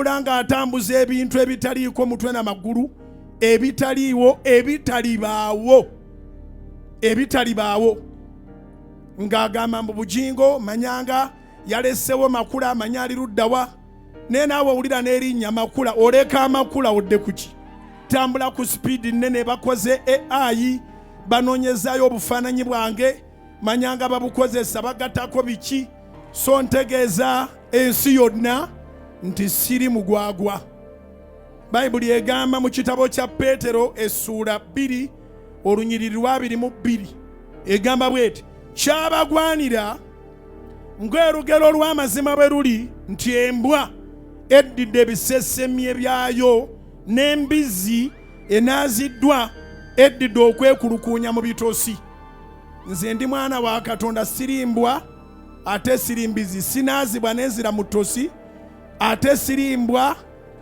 N'atambula ng'atambuza ebintu ebitaliiko mutwe n'amagulu, ebitaliiwo, ebitalibaawo. Ng'agamba mbu bugingo manyanga yalesewo makula amanya ali luddawa. Naye naawe owulira n'erinnya makula, oleka amakula odde kuki? Tambula ku sipiidi nnene, bakoze AI banoonyezaayo obufaananyi bwange, manyanga babukozesa bagattako biki? So ntegeeza ensi yonna nti siri mugwagwa. Bayibuli egamba mu kitabo kya Peetero essuula 2 olunyiriri lwa 22 egamba bw'eti, kyabagwanira ng'olugero lw'amazima bwe luli nti embwa eddidde ebisesemye byayo n'embizzi enaaziddwa eddidde okwekulukuunya mu bitosi. Nze ndi mwana wa Katonda, sirimbwa ate sirimbizi, sinaazibwa nezira mu ttosi ate sirimbwa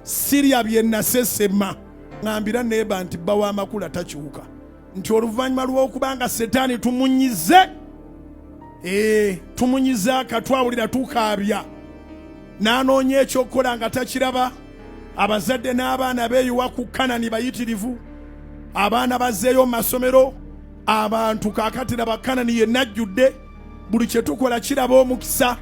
sirya bye nasesema. Ngambira neeba nti bba w'amakula takyuka, nti oluvannyuma lw'okubanga Setaani tumunyize akatwawulira tukaabya n'anoonya ekyokukola nga takiraba. Abazadde n'abaana beeyuwa ku Kanani bayitirivu, abaana bazzeeyo mu masomero, abantu kaakatira Bakanani yenna ajjudde. Buli kye tukola kiraba omukisa.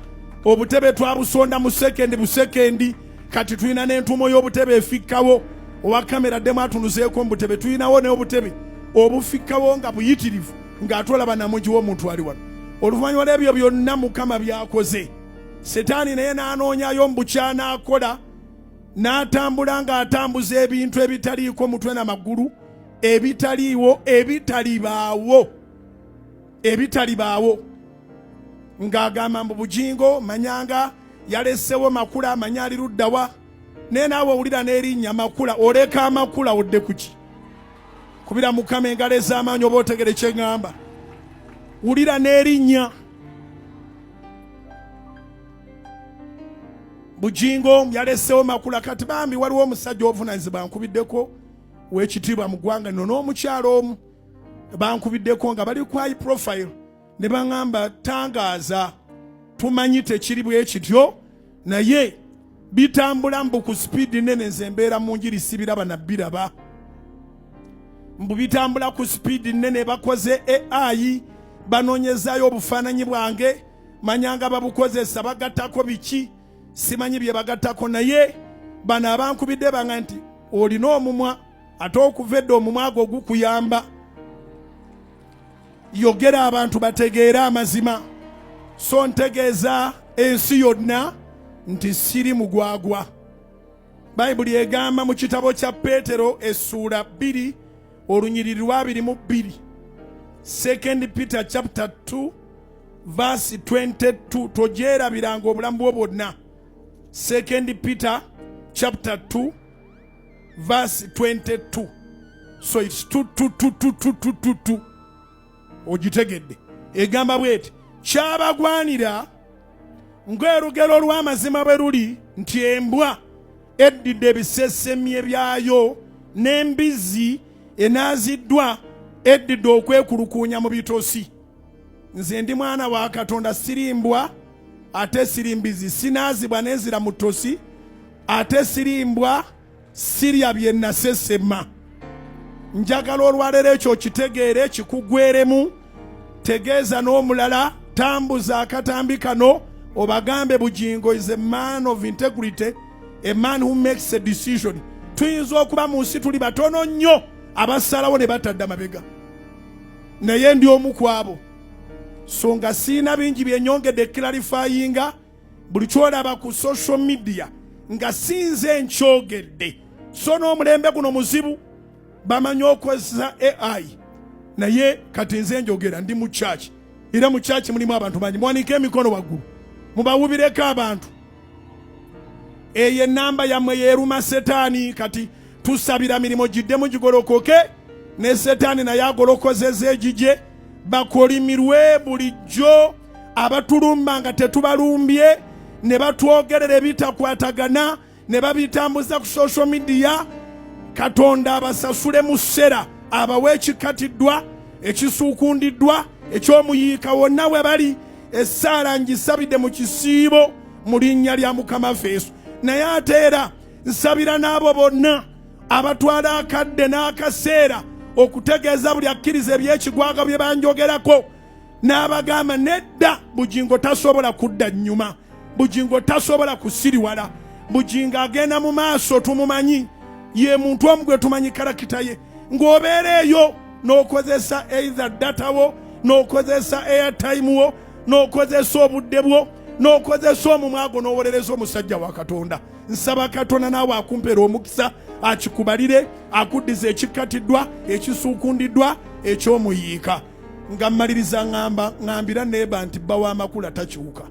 Obutebe twabusonda mu busekendi, kati tulina n'entumo y'obutebe efikkawo. Owa kamera ddemu atunuzeeko mu butebe, tulinawo n'obutebe obufikkawo nga buyitirivu, ng'atolaba namugi w'omuntu ali wano. Oluvannyuma lw'ebyo byonna Mukama byakoze, Setaani naye n'anoonyayo mu bukyana akola, n'atambula ng'atambuza ebintu ebitaliiko mutwe n'amagulu, ebitalibaawo. Ng'agamba mbu bugingo manyanga yalesewo makula amanya ali luddawa. Naye naawe owulira n'erinnya makula, oleka amakula odde kuki? Kubira Mukama engalo ez'amaanyi oba otegere kye ŋŋamba. Wulira n'erinnya bugingo yalesewo makula. Kati bambi waliwo omusajja ovunaanyizibwa bankubiddeko w'ekitiibwa mu ggwanga lino n'omukyalo omu bankubiddeko nga bali ku high profile, ne baŋŋamba tangaaza, tumanyi tekiri bwe kityo naye bitambula mbu ku sipiidi nnene. Nze mbeera mu njiri sibiraba na biraba, mbu bitambula ku sipiidi nnene, bakoze AI banoonyezaayo obufaananyi bwange, manyanga babukozesa bagattako biki? Simanyi bye bagattako, naye bano abankubidde banga nti olina omumwa, ate okuva edda omumwa gwo gukuyamba. Yogera abantu bategeere amazima. So ntegeeza ensi yonna nti siri mugwagwa. Bayibuli egamba mu kitabo kya Peetero essuula 2 olunyiriri lwa 22, 2 Peter chapter 2 verse 22. Togyerabiranga obulamu bwo bwonna. 2 Peter chapter 2 verse 22. So it's 2. Ogitegedde egamba bw'eti, kyabagwanira ng'olugero lw'amazima bwe luli nti embwa eddidde ebisesemye byayo n'embizzi enaaziddwa eddidde okwekulukuunya mu bitosi. Nze ndi mwana wa Katonda, sirimbwa ate sirimbizi, sinaazibwa nezira mu ttosi ate sirimbwa sirya bye nasesema. Njagala olwaleero ekyo kitegeere, kikugweremu. Tegeeza n'omulala, tambuza akatambi kano obagambe bugingo is a man of integrity, a man who makes a decision. Tuyinza okuba mu nsi tuli batono nnyo abasalawo ne batadde amabega, naye ndi omu ku abo. So nga siina bingi byenyongedde clarifyinga, buli kyolaba ku social media nga sinze nkyogedde. So n'omulembe guno muzibu, bamanyi okozesa AI, naye kati nze njogera ndi mu church, era mu church mulimu abantu bangi. Mwanike emikono waggulu mubawubireko abantu. Eyo ennamba yammwe yeeruma Setaani. Kati tusabira mirimu giddemu gigolokoke, ne Setaani naye agolokozeza egigye, bakolimirwe bulijjo. Abatulumba nga tetubalumbye, ne batwogerera ebitakwatagana, ne babitambuza ku social media. Katonda abasasule mu ssera, abawe ekikatiddwa, ekisuukundiddwa, ekyomuyiika wonna we bali. Essaala ngisabidde mu kisiibo mu linnya lya Mukama Yesu. Naye ate era nsabira n'abo bonna abatwala akadde n'akaseera okutegeeza buli akkiriza eby'ekigwaga bye banjogerako n'abagamba nedda bugingo tasobola kudda nnyuma, bugingo tasobola kusiriwala, bugingo agenda mu maaso tumumanyi, ye muntu omu gwe tumanyi karakita ye. Ng'obeera eyo n'okozesa either data wo, n'okozesa airtime wo, n'okozesa obudde bwo, n'okozesa omumwa gwo n'owolereza omusajja wa Katonda. Nsaba Katonda naawe akumpeera omukisa, akikubalire, akuddiza ekikatiddwa, ekisuukundiddwa, eky'omuyiika. Nga mmaliriza ngambira neeba nti bba w'amakula takyuka.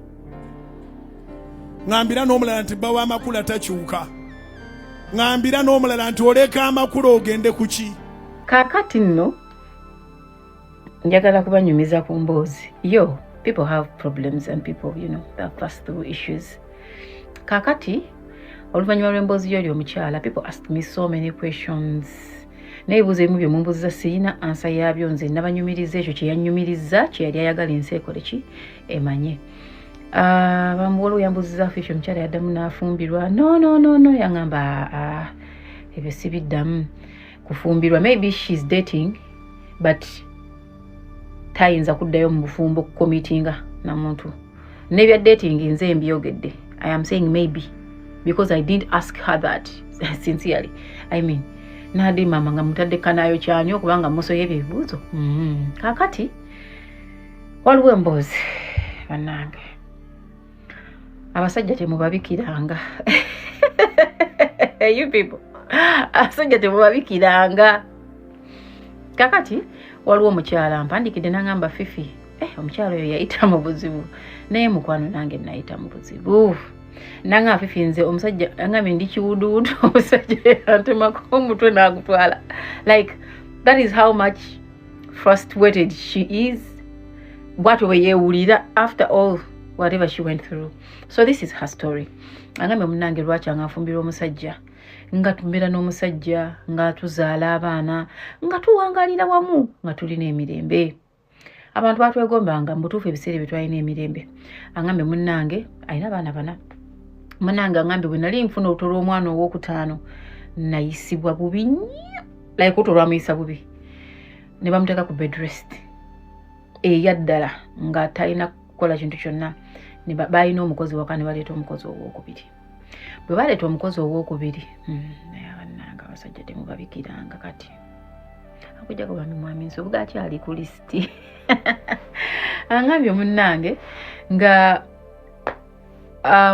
Ngambira n'omulala nti bba w'amakula takyuka. Ngambira n'omulala nti oleka amakula ogende ku ki? Kaakati nno njagala kubanyumiza ku mboozi. People have problems and people, that pass through issues. Kaakati oluvannyuma lw'emboozi yo omukyala, people ask me so many questions. Neebuuza ebimu by'omumbuuziza sirina ansa yaabyo, nze nabanyumiriza ekyo kye yannyumiriza, kye yali ayagala ensi ekole ki emanye. Bamuwala yambuuziza ekyo omukyala yaddamu n'afumbirwa. No, yangamba ebyo sibiddamu kufumbirwa. Maybe she's dating but tayinza kuddayo mu bufumbo kukomitinga na muntu. Nebya dating nze mbyogedde. I am saying maybe because I didn't ask her that sincerely. I mean, nadi mama nga mutadde kanayo kyani okubanga musoye ebibuuzo. Kakati waliwo emboozi bannange, abasajja temubabikiranga. You people, abasajja temubabikiranga. Kakati waliwo omukyala mpandikidde n'angamba Fifi, omukyala oyo yayita mu buzibu, naye mukwano nange nayita mu buzibu. Nanga Fifi nze omusajja angambe ndi kiwuduwudu, omusajja yantemako omutwe n'agutwala. Like, that is how much frustrated she is. Bwatyo bwe yeewulira after all whatever she went through. So this is her story. Angambe munange lwaki angafumbira omusajja, nga tumbeera n'omusajja, nga tuzaala abaana, nga tuwangalira wamu, nga tulina emirembe. Abantu batwegombanga mbutuufu ebiseera bye twalina emirembe. Angambe munnange alina abaana bana. Munnange angambe bwe nali nfuna olubuto lw'omwana ow'okutaano nayisibwa bubi nnyo, like olubuto lwamuyisa bubi, ne bamuteeka ku bed rest eya ddala nga talina kukola kintu kyonna. Ne balina omukozi waka ne baleeta omukozi ow'okubiri. Bwe baleeta omukozi ow'okubiri, naye bannange abasajja temubabikiranga kati. Akujja kubambi mwami nsobuga akyali ku lisiti. Angambye munnange nga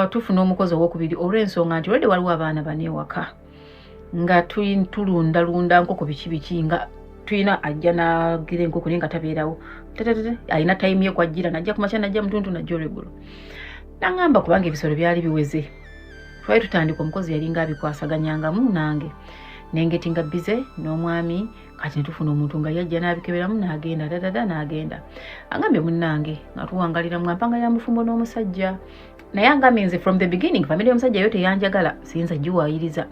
tufuna omukozi ow'okubiri olw'ensonga nti olwedde waliwo abaana bana ewaka, nga tulundalunda nkoko biki nga tulina ajja n'agira enkoko naye nga tabeerawo. Alina tayimu ye kwajjira, najja kumakya najja mutuntu najja olweggulo. Nangamba kubanga ebisolo byali biweze. Twali tutandika omukozi yalinga abikwasaganyangamu nange. Nengetinga bize n'omwami kati netufuna omuntu nga yajja n'abikeberamu n'agenda n'agenda. Angambye munnange nga tuwangalira mwampanga ya mufumbo n'omusajja. Naye angambye nze from the beginning family y'omusajja yo teyanjagala, siyinza giwaayiriza.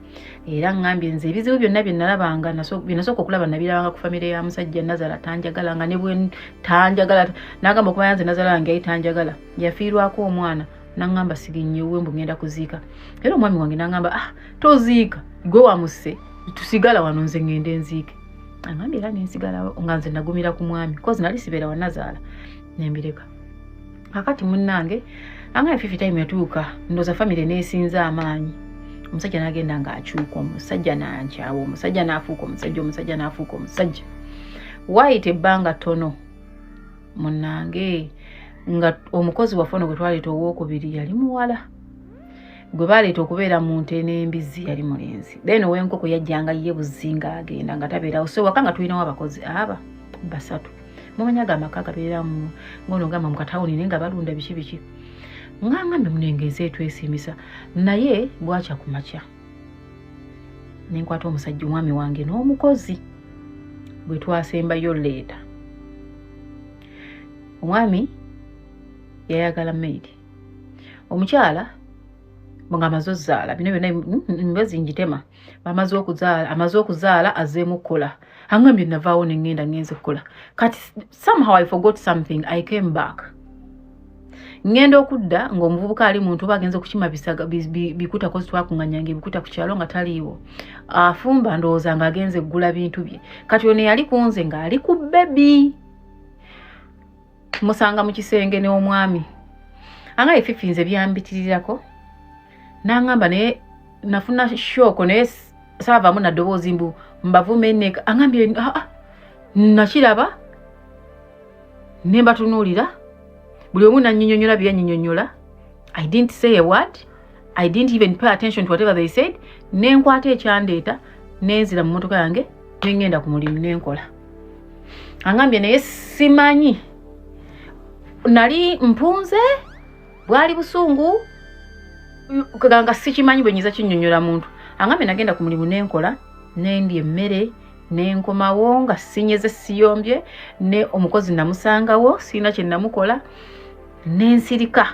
Era ngambye nze ebizibu byonna bye nalabanga binasooka okulaba nabirabanga ku family ya musajja Nazala tanjagalanga, ne bwe tanjagala n'agamba okuba yanze Nazala wange yali tanjagala, yafiirwako omwana. Nangamba siginyewe mbu ngenda kuziika. Era omwami wange nangamba toziika, gwe wamusse tusigala wano nze ngende nziike. Angambye era nensigalawo nga nze nagumira ku mwami kozi nali sibeera wa Nazala nembireka. Kakati munnange anga Fifi time yatuuka ndoza family nesinza amaanyi. Omusajja n'agenda nga akyuka, omusajja n'ankyawa, omusajja n'afuuka omusajja, omusajja n'afuuka omusajja. Waayita ebbanga ttono munnange nga omukozi waffe ono gwe twaleeta ow'okubiri yali muwala, gwe baleeta okubeera mu nte n'embizi yali mulenzi. Then ow'enkoko yajjanga ye buzinga agenda nga tabeerawo. So waka nga tulinawo abakozi basatu. Mumanya amaka gabeeramu ngono gamba mu katawuni naye nga balunda biki. Ngambe munengeze twesimisa. Naye bwakya ku makya nenkwata omusajja omwami wange n'omukozi bwe twasembayo leeta. Omwami yayagala maid. Omukyala nga amaze okuzaala bino byonna mbazi njitema, amaze okuzaala azeemu kukola. Angambye navaawo ne ngenda ngenze kukola. Kati somehow I forgot something. I came back. ngenda okudda ng'omuvubuka ali muntu bagenze okukima bisaga bikuta kozi twakunganyanga ebikuta ku kyalo nga taliiwo afumba ndowooza ng'agenze eggula bintu bye kati ono yali kunze ng'ali ku bebi musanga mu kisenge n'omwami anga efifinze byambitirirako n'angamba naye nafuna shoko naye saavaamu naddoboozi mbu mbavume enneka angambye nakiraba ne mbatunuulira buli omu nannyinnyonnyola bye yannyinnyonnyola I didn't say a word I didn't even pay attention to whatever they said nenkwata ekyandeeta nenzira mu mmotoka yange nengenda ku mulimu nenkola angambye naye simanyi nali mpunze bwali busungu kaganga sikimanyi bwe nyiza kinnyonnyola muntu angambye nagenda ku mulimu nenkola nendya emmere nenkomawo nga sinyeze siyombye ne omukozi namusangawo sina kye namukola nensirika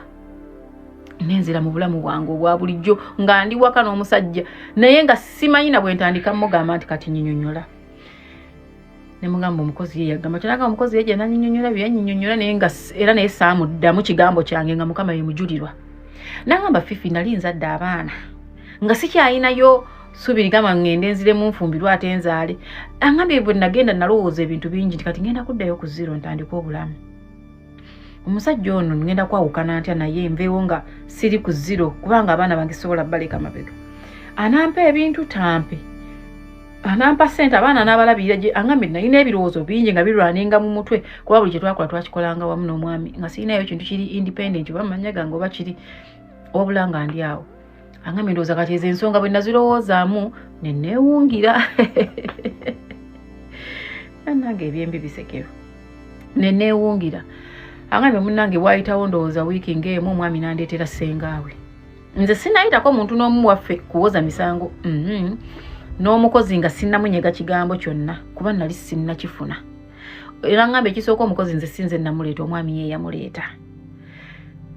nenzira mu bulamu bwange obwa bulijjo nga ndi waka n'omusajja naye nga simanyi na bwe ntandika mmugamba nti kati nnyinnyonnyola ne mugamba omukozi ye yagamba kyanaga omukozi ye jana nnyinnyonnyola bye yannyinnyonnyola naye nga era naye saamuddamu kigambo kyange nga mukama ye mujulirwa nangamba Fifi nali nzadde abaana nga sikyayinayo subiri gama ngende nzire mu nfumbirwa ate nzaale angambye bwe nagenda nalowooza ebintu bingi nti kati ngenda kuddayo ku zero ntandika obulamu omusajja ono ngenda kwawukana ntya naye nveewo nga siri ku zero kubanga abaana bange sobola baleka mabega anampa ebintu tampe anampa ssente abaana n'abalabirira gye angambye nalina ebirowoozo bingi nga birwaninga mu mutwe kuba buli kye twakola twakikolanga wamu n'omwami nga sirinayo ekintu kiri independent oba manya gange oba kiri wabula nga ndi awo angambye ndowooza kati ezo ensonga bwe nazirowoozaamu ne neewungira nange ebyembi bisekero ne neewungira angambye munnange bwayitawo ndowooza wiiki ng'emu omwami nandeetera ssengaawe nze sinayitako muntu n'omu waffe kuwoza misango n'omukozi nga sinnamunyega kigambo kyonna kuba nali sinnakifuna era ngambye ekisooka omukozi nze sinze namuleeta omwami ye yamuleeta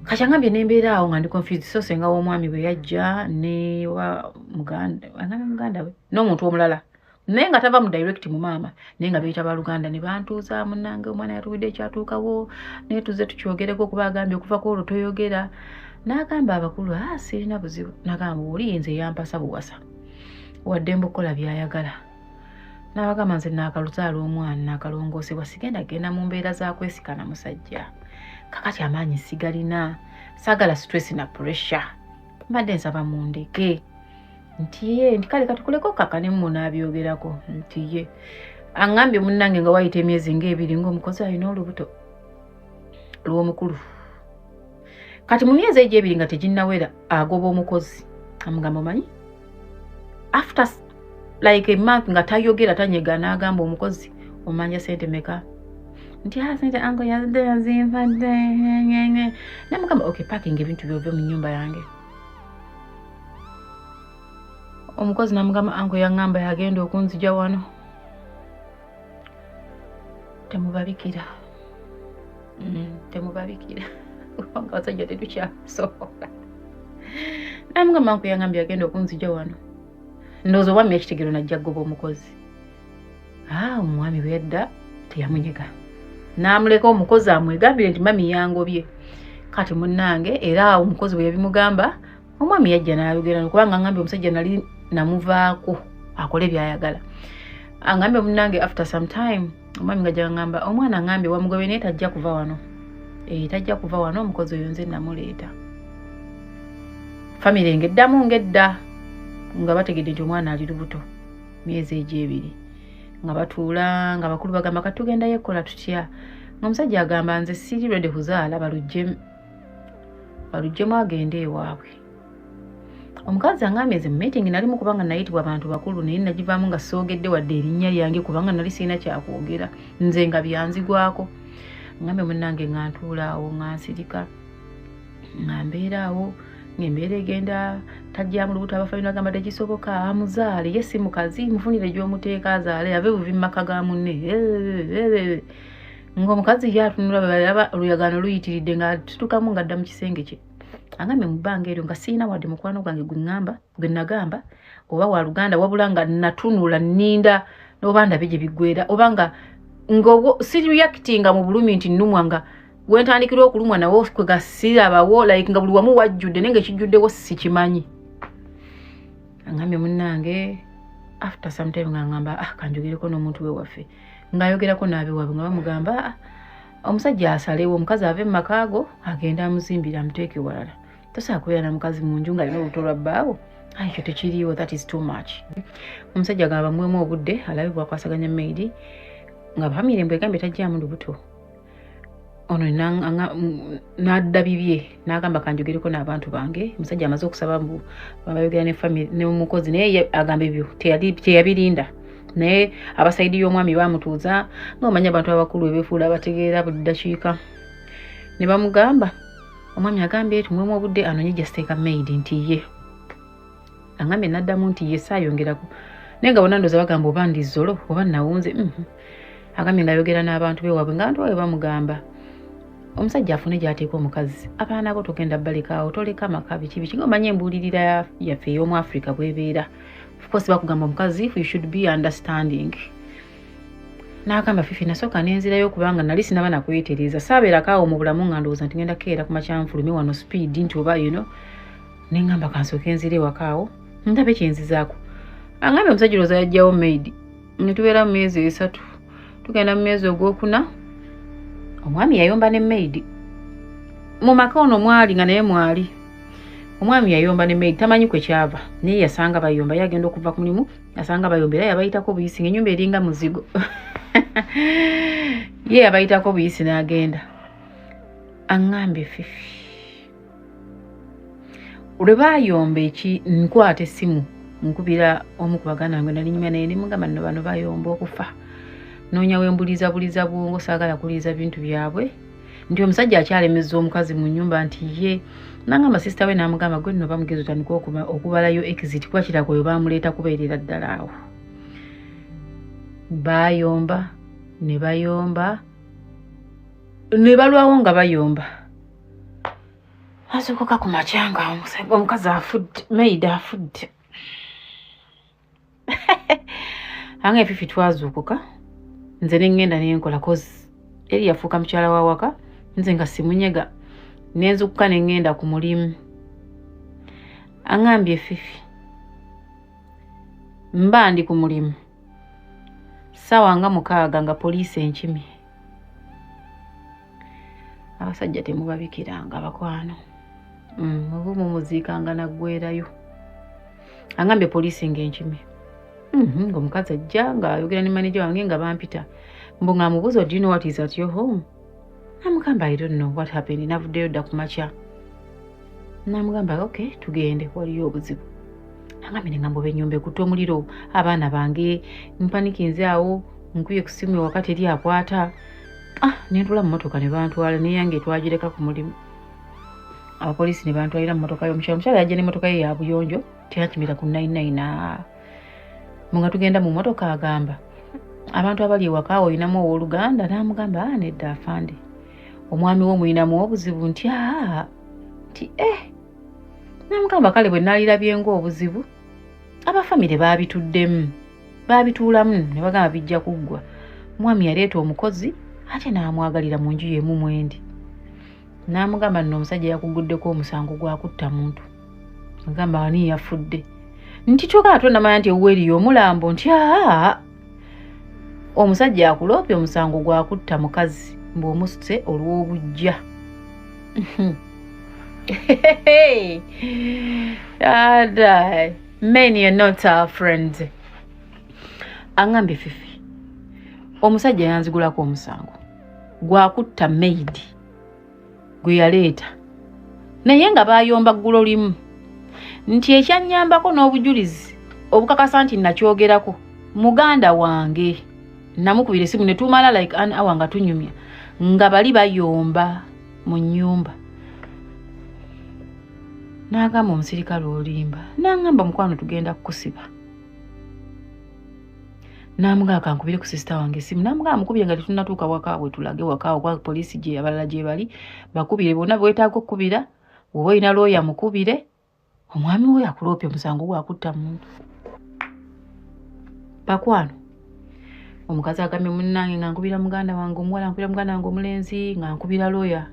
kati angambye nembeera awo nga ndi confused so senga w'omwami bwe yajja ne wa muganda we n'omuntu omulala naye nga tava mu direct mu maama naye nga beeyita baluganda ne bantuuza munnange omwana yatuwidde ekyatuukawo naye tuze tukyogereko kuba agambye okuva ku olwo toyogera n'agamba abakulu sirina buzibu n'agamba oli nze yampasa buwasa wadde mbukola byayagala n'abagamba nze naakaluzaala omwana naakalongoosebwa sigenda genda mu mbeera zakwesikana musajja kakati amaanyi sigalina saagala stress na pressure mbadde nsaba mundeke nti ye nti kale katukuleko kaka ne mmu n'abyogerako nti ye angambye munnange nga wayita emyezi ng'ebiri ng'omukozi alina olubuto lw'omukulu kati mu myezi egyo ebiri nga teginnawera agoba omukozi amugamba omanyi after like a month nga tayogera tanyega n'agamba omukozi omanja sente meka nti sente ango yazimpadde namugamba okay parking ebintu byove mu nnyumba yange omukozi namugamba ango yaŋŋamba yagenda okunzija wano temubabikira nga basajja tetukyasobola namugamba ango yaŋŋamba yagenda okunzija wano ndowooza omwami ekitegero najja goba omukozi omwami bwe yadda teyamunyega n'amuleka omukozi amwegambire nti mami yangobye kati munnange era omukozi bwe yabimugamba omwami yajja n'ayogera kubanga angambye omusajja nali namuvaako akole byayagala angambye munnange after some time omwami nga gyangamba omwana angambye wamugobye naye tajja kuva wano tajja kuva wano omukozi oyo nze namuleeta famire ngeddamu ngedda nga bategedde nti omwana ali lubuto myezi egyo ebiri nga batuula nga bakulu bagamba katugenda yekola tutya omusajja agamba nze siri ready kuzaala baluggyemu agende ewaabwe omukazi angambye nze meeting nali mu kubanga nayitibwa abantu bakulu naye nagivaamu nga soogedde wadde erinnya lyange kubanga nali sirina kyakwogera nze nga byanzigwako ngambye munnange nga ntuula awo nga nsirika nga mbeera awo ng'embeera egenda tajja mu lubuto abafamire bagamba tekisoboka amuzaale ye si mukazi mufunire gy'omuteeka azaale ave buvi mu maka ga munne ng'omukazi yatunula bwebalaba oluyagano luyitiridde nga tutukamu ng'adda mu kisenge kye angambye mu bbanga eryo nga sirina wadde mukwano gwange gwe nagamba oba wa luganda wabula nga natunula nninda oba ndabe gye biggwera oba nga sirireactinga mu bulumi nti nnumwa nga wentandikira okulumwa nawo kwe gasirabawo like nga buli wamu wajjudde nenge kijjuddewo sikimanyi. Angambye munnange after some time ngamba kanjogereko n'omuntu we waffe ng'ayogerako n'abeewabwe nga bamugamba omusajja asalewo omukazi ave mu makaago agenda amuzimbira amuteeke walala. Tosobola kubeera na mukazi mu nju ng'alina olubuto lwa bbaawo. Ekyo tekiriiwo, that is too much. Omusajja agamba muwemu obudde alabe bwakwasaganya maidi nga famire mbwe egambye tajjaamu lubuto. Ono n'adda bibye n'agamba kanjogereko n'abantu bange. Omusajja amaze okusaba mbu babayogera ne famire n'omukozi naye agamba ebyo teyabirinda. Naye abasaidi y'omwami bamutuuza ng'omanya abantu abakulu ebeefuula abategeera buli ddakiika. Ne bamugamba omwami agambye tumuwemu obudde anoonye just take a maid nti ye. Angambye n'addamu nti ye saayongerako. Naye nga bonna ndooza bagamba oba ndi zolo oba nawunze. Agambye ng'ayogera n'abantu beewabwe ng'abantu baabwe bamugamba omusajja afune gy'ateeka omukazi abaanako togenda balekaawo toleka amaka biki ng'omanya embuulirira yaffe ey'omu Africa bw'ebeera. Of course bakugamba omukazi you should be understanding. N'agamba Fifi nasooka n'enzirayo kubanga nali sinaba nakwetereeza saabeerako awo mu bulamu nga ndowooza nti ngenda keera ku makya nfulume wano speed nti oba ne ngamba kansooka enzire ewaka awo ndabe kyenzizaako. Angambye omusajja olowooza yajjawo maid ne tubeera mu myezi 3 tugenda mu myezi ogwokuna omwami yayomba ne maid mu maka ono mwali nga naye mwali omwami yayomba ne maid tamanyi kwe kyava naye yasanga bayomba yagenda okuva ku mulimu yasanga bayomba era yabayitako buyisi ng'ennyumba eringa muzigo ye yabayitako buyisi n'agenda. Angambye Fifi lwe bayomba nkwata essimu nkubira omu ku baganda bange nali nyuma naye nimugamba nno bano bayomba okufa noonya wembuliza bwongo saagala kuliza bintu byabwe nti omusajja akyalemeza omukazi mu nnyumba nti ye nangamba sisita we n'amugamba gwe nno bamugezi otandika okubalayo exit kuba kirako oyo bamuleeta kubeerera ddala awo. Bayomba ne bayomba ne balwawo nga bayomba. Azuukuka ku makya nga omukazi afudde maid afudde. Ange Fifi twazuukuka nze ne ngenda ne nkola kozi eri yafuuka mukyala wa waka nze nga simunyega nenzukuka ne ngenda ku mulimu. Angambye Fifi mba ndi ku mulimu ssaawa nga 6 nga poliisi enkimi. Abasajja temubabikiranga bakwano obumu muziikanga naggwerayo. Angambye poliisi ng'enkimi ng'omukazi ajja ng'ayogera ne manager wange nga bampita mbu ng'amubuuza do you know what is at your home? Namugamba I don't know what happened navuddeyo dda ku makya. Namugamba okay tugende waliyo obuzibu. Angambye ne ngamba ennyumba ekutte omuliro abaana bange mpanikinze awo nkubye ku ssimu wakati eri akwata ne ntula mu mmotoka ne bantwala naye yange twagireka ku mulimu. Abapoliisi ne bantwalira mu mmotoka y'omukyala yajja n'emmotoka ye ya buyonjo teyankimira ku 99 nga tugenda mu mmotoka agamba abantu abali ewaka awo oyinamu owooluganda. N'amugamba nedda afande omwami wo muyinamu obuzibu nti nti n'amugamba kale bwe naalirabye ng'obuzibu abafamire baabituddemu baabituulamu ne bagamba bijja kuggwa. Mwami yaleeta omukozi ate n'amwagalira mu nju y'emu mwendi. N'amugamba nno omusajja yakuguddeko omusango gwa kutta muntu. Agamba wani yafudde nti kyokka ate namanya nti ewuweriyo omulambo nti omusajja akuloopye omusango gwa kutta mukazi mbw'omususe olw'obujja. Many are not our friends. Angambye Fifi omusajja yanzigulako omusango gwa kutta maid gwe yaleeta naye nga bayomba ggulo limu nti ekyannyambako n'obujulizi obukakasa nti nakyogerako muganda wange namukubira essimu ne tumala like an hour nga tunyumya nga bali bayomba mu nnyumba. N'agamba omusirikale olimba n'angamba mukwano tugenda kukusiba. N'amugamba kankubire ku sisita wange essimu n'amugamba mukubire nga tetunnatuuka waka we tulage waka kwa poliisi gye abalala gye bali bakubire bonna bwetaaga okkubira woba olina looya mukubire omwami we yakuloopye omusango gwa kutta muntu. Bakwano omukazi agambye munnange nga nkubira muganda wange omuwala nkubira muganda wange omulenzi nga nkubira lawyer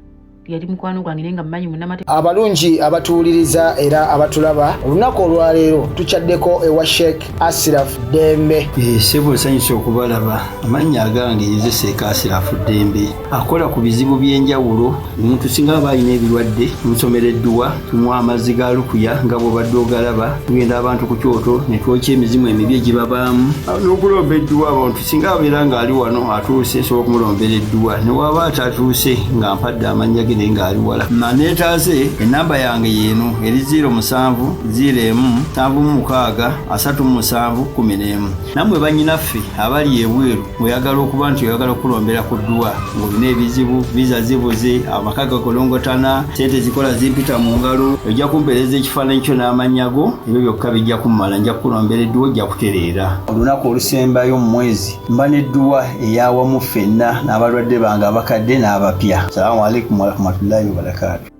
yali mukwano gwange naye nga mmanyi munnamateeka. Abalungi abatuwuliriza era abatulaba olunaku olwaleero tukyaddeko ewa Sheikh Ashraf Dembe. Sebo nsanyusa okubalaba. Amannya agange nze Sheikh Ashraf Dembe akola ku bizibu by'enjawulo. Omuntu singa aba alina ebirwadde musomereddwa tumuwa amazzi ga lukuya nga bw'obadde ogalaba tugenda abantu ku kyoto ne twokya emizimu emibi egibabaamu n'okulomba edduwa. Abantu singa abeera ng'ali wano atuuse sobola okumulombera edduwa ne waba atatuuse nga mpadde amannya ge nga ali wala neetaase enamba yange yeeno eri 0707363711. Nammwe bannyinaffe abali ebweru oyagala okuba nti oyagala okulombera ku dduwa ng'olina ebizibu viza zibuze amaka gakolongotana sente zikola zimpita mu ngalo ojja kumpeereza ekifaananyi kyo n'amanyago ebyo byokka bijja kummala nja kukulombera edduwa ojja kutereera. Olunaku olusembayo mu mwezi mba n'edduwa eyawamu ffenna n'abalwadde bange abakadde n'abapya. Salaamu alaikum warahmatullahi wabarakatuh.